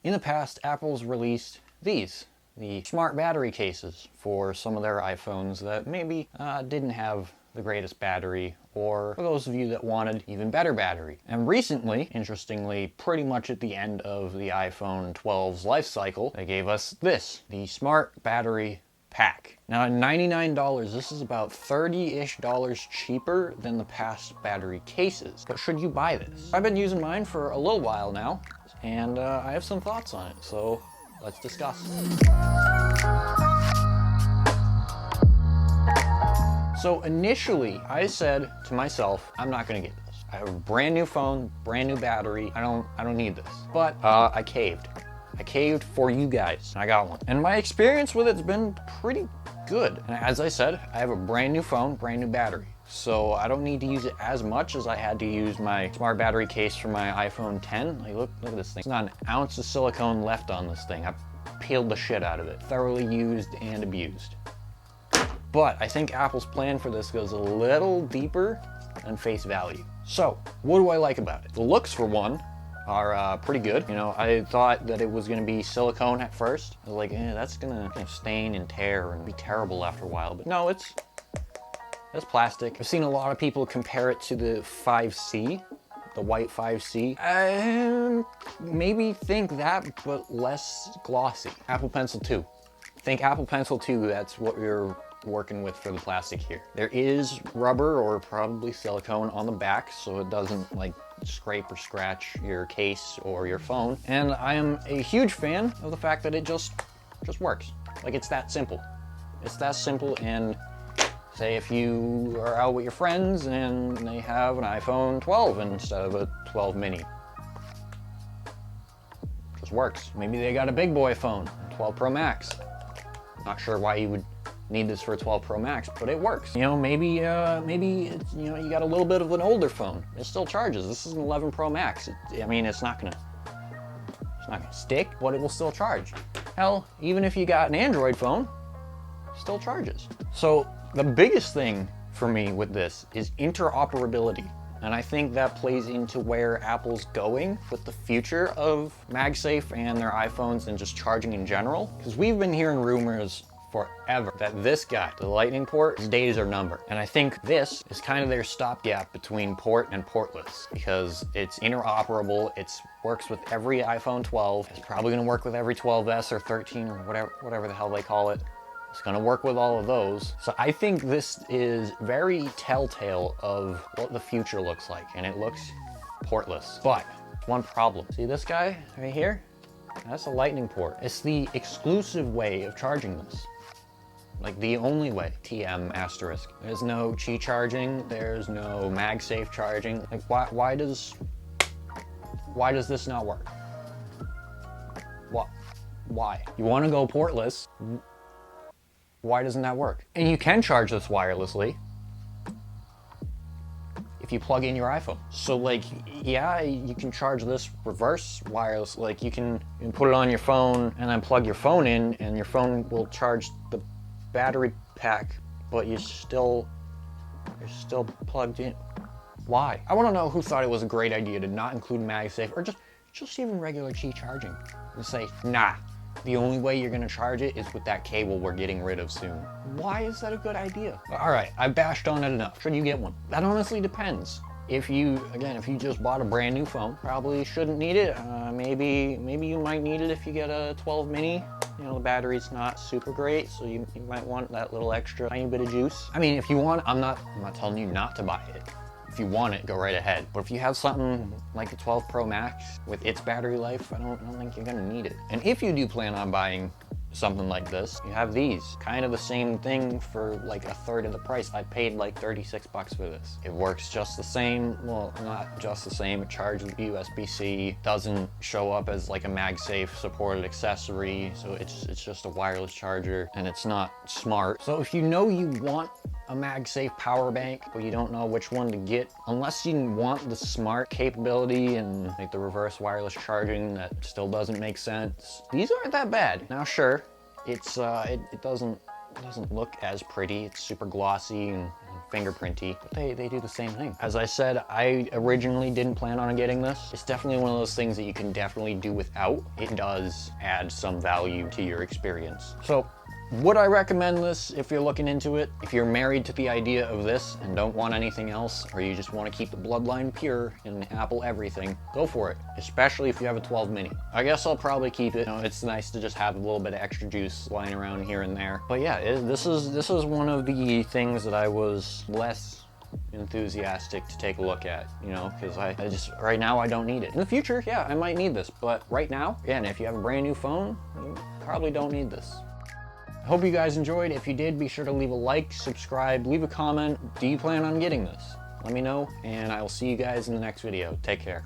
In the past, Apple's released these, the smart battery cases for some of their iPhones that maybe didn't have the greatest battery, or for those of you that wanted even better battery. And recently, interestingly, pretty much at the end of the iPhone 12's life cycle, they gave us this, the smart battery pack. Now at $99, this is about $30-ish cheaper than the past battery cases. But should you buy this? I've been using mine for a little while now, and I have some thoughts on it, so let's discuss. So initially, I said to myself, I'm not gonna get this. I have a brand new phone, brand new battery. I don't need this. But I caved. I caved for you guys. I got one. And my experience with it's been pretty good. And as I said, I have a brand new phone, brand new battery. So I don't need to use it as much as I had to use my smart battery case for my iPhone 10. Like, look at this thing. There's not an ounce of silicone left on this thing. I peeled the shit out of it. Thoroughly used and abused. But I think Apple's plan for this goes a little deeper than face value. So, what do I like about it? The looks, for one, are pretty good. You know, I thought that it was gonna be silicone at first. I was like, that's gonna stain and tear and be terrible after a while. But no, it's plastic. I've seen a lot of people compare it to the 5C, the white 5C. I maybe think that, but less glossy. Apple Pencil 2. Think Apple Pencil 2, that's what you're working with for the plastic here. There is rubber or probably silicone on the back so it doesn't like scrape or scratch your case or your phone. And I am a huge fan of the fact that it just works. Like, it's that simple. It's that simple. And say if you are out with your friends and they have an iPhone 12 instead of a 12 mini. Just works. Maybe they got a big boy phone, 12 Pro Max. Not sure why you would need this for a 12 Pro Max, but it works. You know, maybe it's, you know, you got a little bit of an older phone. It still charges. This is an 11 Pro Max. I mean, it's not gonna stick, but it will still charge. Hell, even if you got an Android phone, it still charges. So the biggest thing for me with this is interoperability. And I think that plays into where Apple's going with the future of MagSafe and their iPhones and just charging in general. Because we've been hearing rumors forever that this guy, the Lightning port, his days are numbered. And I think this is kind of their stopgap between port and portless, because it's interoperable, it works with every iPhone 12, it's probably gonna work with every 12S or 13 or whatever the hell they call it. It's gonna work with all of those. So I think this is very telltale of what the future looks like, and it looks portless. But one problem, see this guy right here? That's a Lightning port. It's the exclusive way of charging this. Like the only way, TM asterisk. There's no Qi charging, there's no MagSafe charging. Like why does this not work? What? Why? You wanna go portless, why doesn't that work? And you can charge this wirelessly if you plug in your iPhone. So like, yeah, you can charge this reverse wireless. Like you can put it on your phone and then plug your phone in and your phone will charge the battery pack, but you're still plugged in. Why? I wanna know who thought it was a great idea to not include MagSafe or just even regular Qi charging and say, nah, the only way you're gonna charge it is with that cable we're getting rid of soon. Why is that a good idea? All right, I bashed on it enough. Should you get one? That honestly depends. If you just bought a brand new phone, probably shouldn't need it. Maybe you might need it if you get a 12 mini. You know, the battery's not super great, so you might want that little extra tiny bit of juice. I mean, if you want, I'm not telling you not to buy it. If you want it, go right ahead. But if you have something like the 12 Pro Max with its battery life, I don't think you're gonna need it. And if you do plan on buying something like this, you have these. Kind of the same thing for like a third of the price. I paid like 36 bucks for this. It works just the same. Well, not just the same. It charges USB-C, doesn't show up as like a MagSafe supported accessory. So it's just a wireless charger and it's not smart. So if you know you want a MagSafe power bank, but you don't know which one to get, unless you want the smart capability and like the reverse wireless charging that still doesn't make sense, these aren't that bad. Now sure, it doesn't look as pretty. It's super glossy and fingerprinty, but they do the same thing. As I said, I originally didn't plan on getting this. It's definitely one of those things that you can definitely do without. It does add some value to your experience. So, would I recommend this if you're looking into it? If you're married to the idea of this and don't want anything else, or you just want to keep the bloodline pure in Apple everything, go for it, especially if you have a 12 mini. I guess I'll probably keep it. You know, it's nice to just have a little bit of extra juice lying around here and there. But yeah, this is one of the things that I was less enthusiastic to take a look at, you know, because I just, right now I don't need it. In the future, yeah, I might need this, but right now, again, if you have a brand new phone, you probably don't need this. I hope you guys enjoyed. If you did, be sure to leave a like, subscribe, leave a comment. Do you plan on getting this? Let me know, and I will see you guys in the next video. Take care.